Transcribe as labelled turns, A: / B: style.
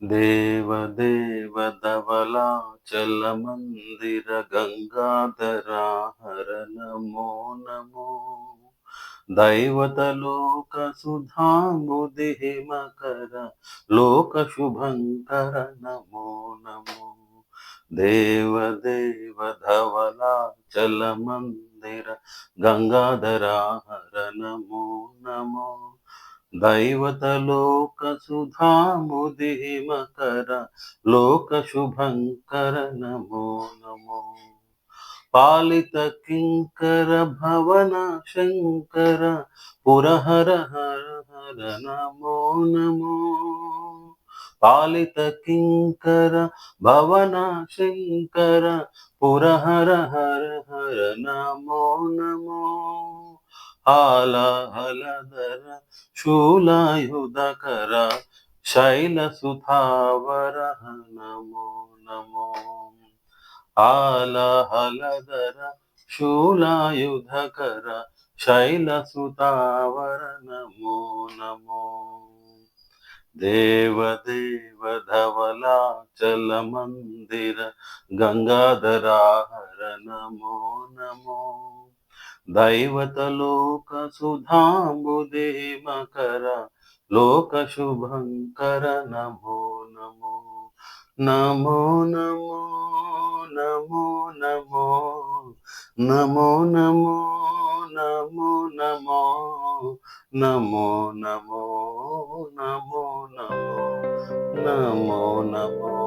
A: దేవదేవ ధవళాచల మందిర గంగాధరా హర నమో నమో. దైవతలోక సుధాంబుధి మకర లోక శుభంకర నమో నమో. దేవదేవ ధవళాచల మందిర గంగాధరా హర నమో నమో. దైవతలోక సుధాముది మకర లోక శుభంకర నమో నమో. పాలిత కింకర భవన శంకర పురహర హర హర నమో నమో. పాలిత కింకర భవన శంకర పురహర హర హర నమో నమో. ఆలహలధర శూలాయుధకర శైలసుధావర నమో నమో. ఆలహలధర శూలాయుధకర శైలసుతావర నమో నమో. దేవదేవ ధవళాచల మందిర గంగాధరా హర నమో నమో. దైవతలోక సుధాంబుధి మకర లోక శుభంకర నమో నమో. నమో నమో నమో నమో నమో నమో నమో నమో నమో నమో నమో నమో నమో నమో.